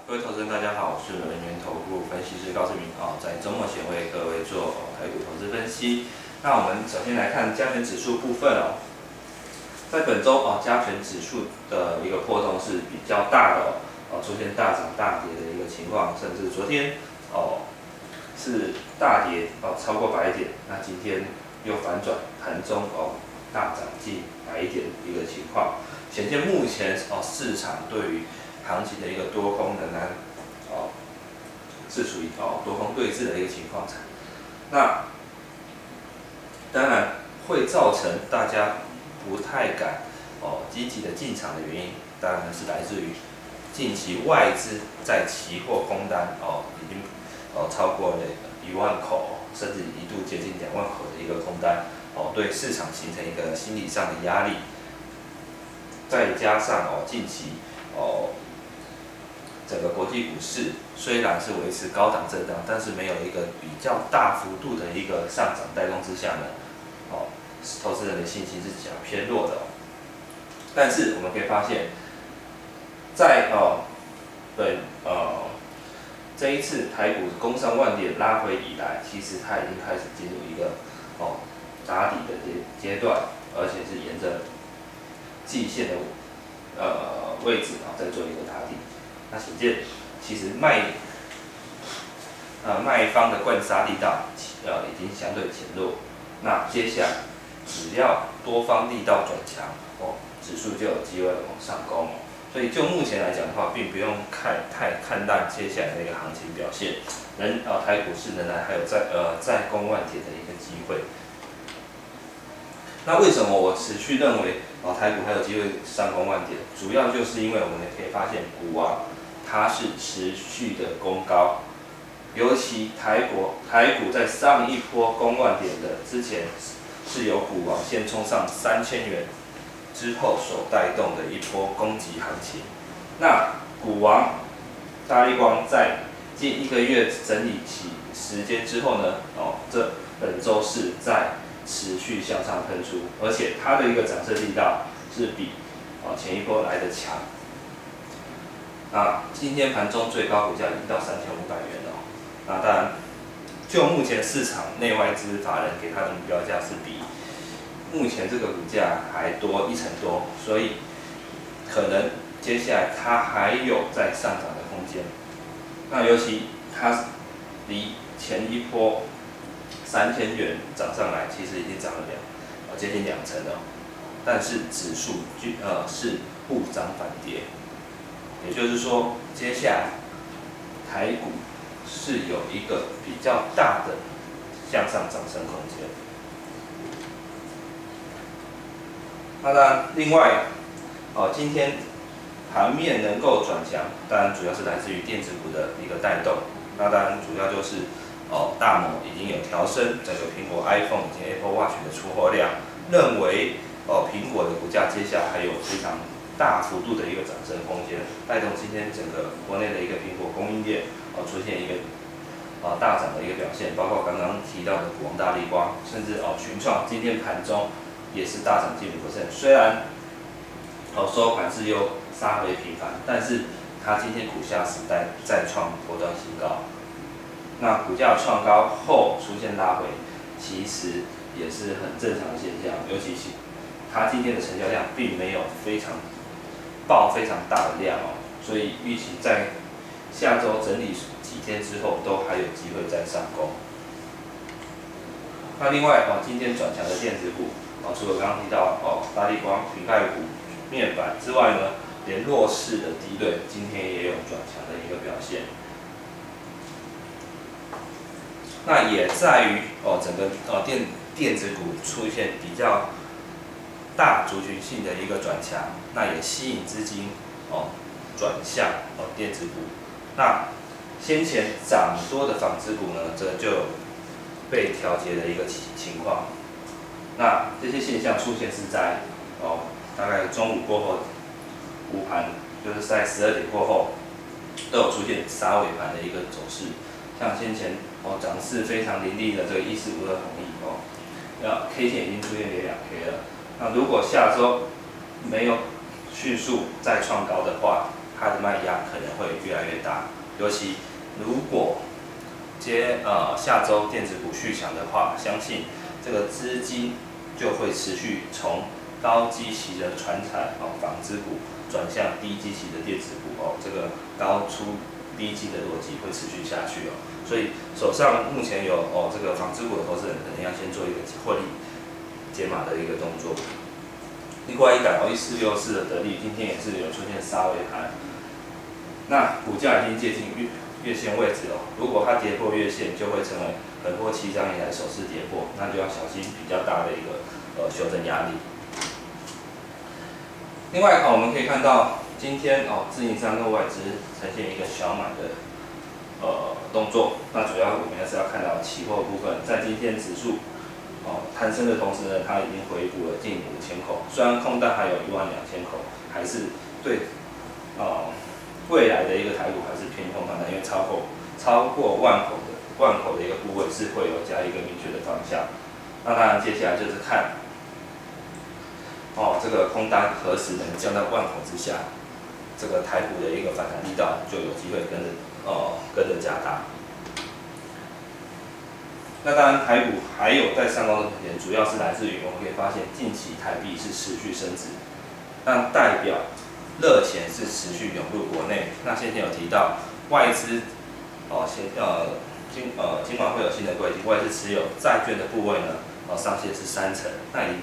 各位投资人，大家好，我是人源投顾分析师高志明在周末前为各位做台股投资分析。那我们首先来看加权指数部分在本周加权指数的一个波动是比较大的出现大涨大跌的一个情况，甚至昨天是大跌超过100点，那今天又反转，盘中大涨近100点的一个情况，显见目前市场对于行情的一个多空仍然是属于多空对峙的一个情况。那当然会造成大家不太敢积极的进场的原因，当然是来自于近期外资在期货空单已经超过了1万口，甚至一度接近2万口的一个空单对市场形成一个心理上的压力，再加上近期整个国际股市虽然是维持高档震荡，但是没有一个比较大幅度的一个上涨带动之下呢，投资人的信心是比较偏弱的但是我们可以发现，在这一次台股攻上万点拉回以来，其实它已经开始进入一个打底的阶段，而且是沿着季线的位置在做一个打底。那显见，其实卖方的灌杀力道已经相对减弱。那接下来只要多方力道转强指数就有机会往上攻所以就目前来讲的话，并不用太看淡接下来的一个行情表现。台股市仍然还有再攻万点的一个机会。那为什么我持续认为台股还有机会上攻万点？主要就是因为我们可以发现股王它是持续的攻高，尤其台股在上一波攻万点的之前，是由股王先冲上3000元之后所带动的一波攻击行情。那股王大立光在近1个月整理期时间之后呢，这本周是在持续向上喷出，而且它的一个涨势力道是比前一波来的强。今天盘中最高股价已经到3500元了那当然，就目前市场内外资法人给它的目标价是比目前这个股价还多1成多，所以可能接下来它还有再上涨的空间。那尤其它离前一波3000元涨上来，其实已经涨了接近2成了，但是指数是不涨反跌，也就是说，接下来台股是有一个比较大的向上涨升空间。那当然，另外今天盘面能够转强，当然主要是来自于电子股的一个带动。那当然主要就是大摩已经有调升整个苹果 iPhone 以及 Apple Watch 的出货量，认为苹果的股价接下来还有非常大幅度的一个涨升空间，带动今天整个国内的一个苹果供应链出现一个大涨的一个表现，包括刚刚提到的股王大立光，甚至群创今天盘中也是大涨近5%，虽然收盘是又杀回平盘，但是它今天股价时代再创波段新高。那股价创高后出现拉回，其实也是很正常的现象，尤其是它今天的成交量并没有非常大的量所以预期在下周整理几天之后，都还有机会再上攻。那另外今天转强的电子股除了刚刚提到大立光、瓶盖股、面板之外呢，连弱势的低润今天也有转强的一个表现。那也在于整个电子股出现比较大族群性的一个转强，那也吸引资金转向电子股。那先前涨多的纺织股呢，这就被调节的一个情况。那这些现象出现是在大概中午过后，午盘就是在12点过后，都有出现杀尾盘的一个走势。像先前涨势非常凌厉的这个1452的统一K 线已经出现连2 K 了。那如果下周没有迅速再创高的话，它的卖压可能会越来越大。尤其如果下周电子股续强的话，相信这个资金就会持续从高基期的传产纺织股转向低基期的电子股这个高出低基的逻辑会持续下去所以手上目前有这个纺织股的投资人，可能要先做一个获利解码的一个动作。另外一档1464的得利，今天也是有出现杀尾盘，那股价已经接近月线位置如果它跌破月线，就会成为横波7张以来首次跌破，那就要小心比较大的一个修正压力。另外我们可以看到今天自营商跟外资呈现一个小买的动作，那主要我们还是要看到期货部分，在今天指数攀升的同时呢，它已经回补了近5000口，虽然空单还有12000口，还是对未来的一个台股还是偏空方向，因为超过万口的一个部位是会有加一个明确的方向。那当然接下来就是看这个空单何时能降到万口之下，这个台股的一个反弹力道就有机会跟着加大。那当然台股还有在上攻的空间，主要是来自于我们可以发现近期台币是持续升值，那代表热钱是持续涌入国内。那先前有提到外资今晚会有新的规定，外资持有债券的部位呢上限是30%。那以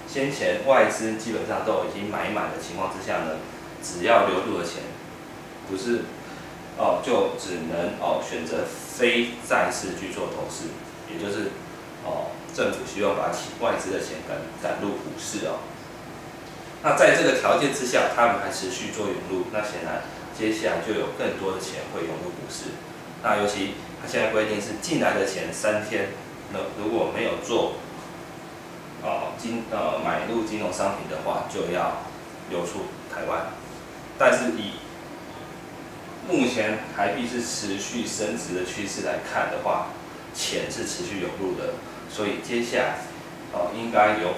先前外资基本上都已经买满的情况之下呢，只要流入的钱不是就只能选择非债市去做投资，也就是政府希望把外资的钱赶入股市那在这个条件之下，他们还持续做涌入，那显然接下来就有更多的钱会涌入股市。那尤其他现在规定是进来的钱3天，如果没有做买入金融商品的话，就要流出台湾。但是以目前台币是持续升值的趋势来看的话，钱是持续涌入的，所以接下来应该有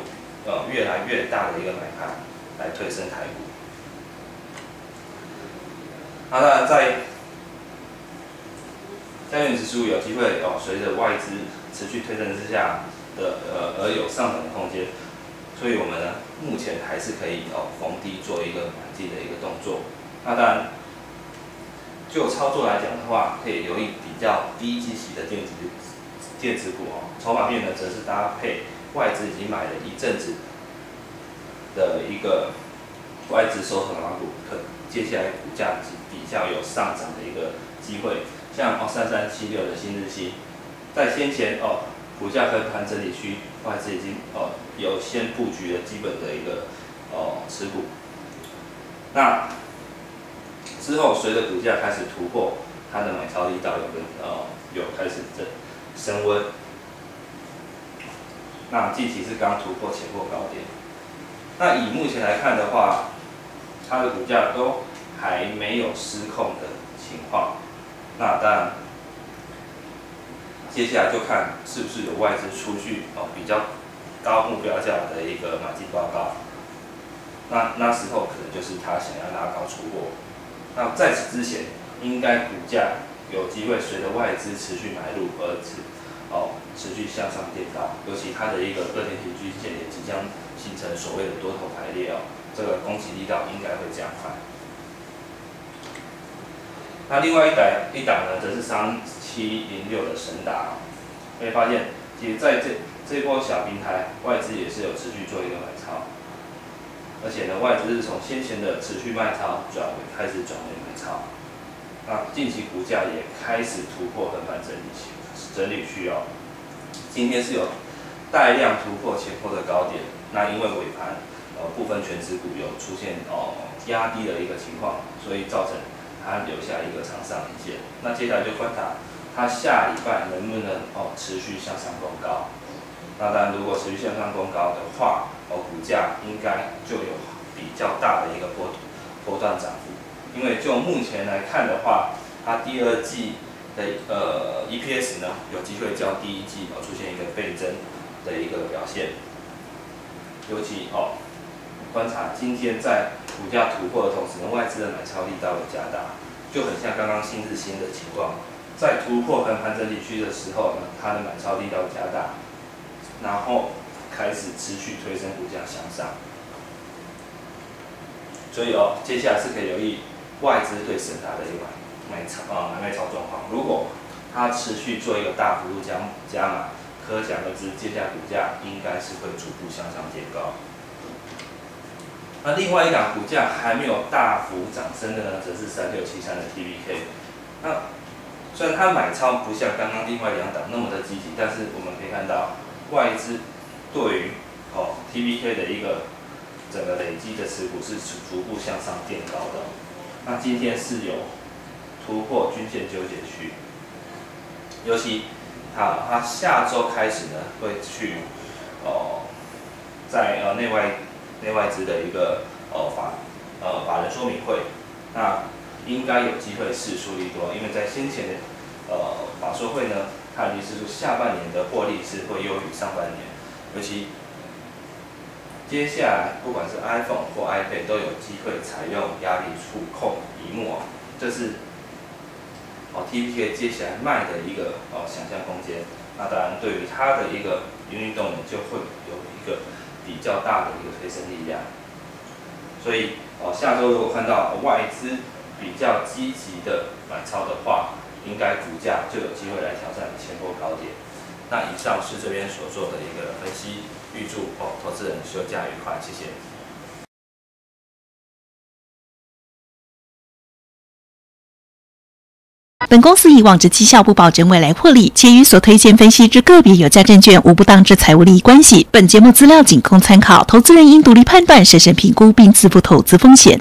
越来越大的一个买盘来推升台股。那当然在加权指数有机会随着外资持续推升之下的而有上涨的空间，所以我们呢目前还是可以逢低做一个买进的一个动作。那当然，就操作来讲的话，可以留意比较低基期的电子股筹码面呢则是搭配外资已经买了一阵子的一个外资收藏股，接下来股价比较有上涨的一个机会。像3376的新日新，在先前股价分盘整理区，外资已经有先布局了基本的一个持股。那之后随着股价开始突破，它的买超力道有开始升温。那近期是刚突破前波高点。那以目前来看的话，它的股价都还没有失控的情况。那当然，接下来就看是不是有外资出具比较高目标价的一个买进报告。那时候可能就是他想要拉高出货。那在此之前，应该股价有机会随着外资持续买入而持续向上垫高，尤其它的一个2天平均线也即将形成所谓的多头排列这个攻击力道应该会加快。那另外一档呢，则是3706的神达可以发现，其实在这波小平台，外资也是有持续做一个买超，而且呢，外资是从先前的持续卖超开始转为买超。那近期股价也开始突破横盘整理区今天是有带量突破前波的高点，那因为尾盘部分全指股有出现压低的一个情况，所以造成它留下一个长上影线。那接下来就观察它下礼拜能不能持续向上攻高。那当然，如果持续向上攻高的话，股价应该就有比较大的一个波段涨幅。因为就目前来看的话，它第二季的EPS 呢，有机会较第一季出现一个倍增的一个表现。尤其观察今天在股价突破的同时呢，外资的买超力道会加大，就很像刚刚新日新的情况，在突破跟盘整理区的时候呢，它的买超力道加大，然后开始持续推升股价向上。所以接下来是可以留意外资对神达的一个买卖超状况。如果它持续做一个大幅度加码，可想而知，接下来股价应该是会逐步向上垫高。那另外一档股价还没有大幅涨升的呢，则是3673的 TBK。那虽然它买超不像刚刚另外两档那么的积极，但是我们可以看到外资对于TBK 的一个整个累积的持股是逐步向上垫高的。那今天是有突破均线纠结区，尤其它下周开始呢会去在内外资的一个法人说明会，那应该有机会释出利多，因为在先前的法说会呢，它已经释出下半年的获利是会优于上半年，尤其接下来不管是 iPhone 或 iPad 都有机会采用压力触控萤幕这是TBK 接下来卖的一个想象空间。那当然，对于它的一个营运动能就会有一个比较大的一个推升力量。所以下周如果看到外资比较积极的买超的话，应该股价就有机会来挑战前波高点。那以上是这边所做的一个分析，预祝投资人休假愉快，谢谢。本公司以往之绩效不保证未来获利，且与所推荐分析之个别有价证券无不当之财务利益关系。本节目资料仅供参考，投资人应独立判断、审慎评估并自负投资风险。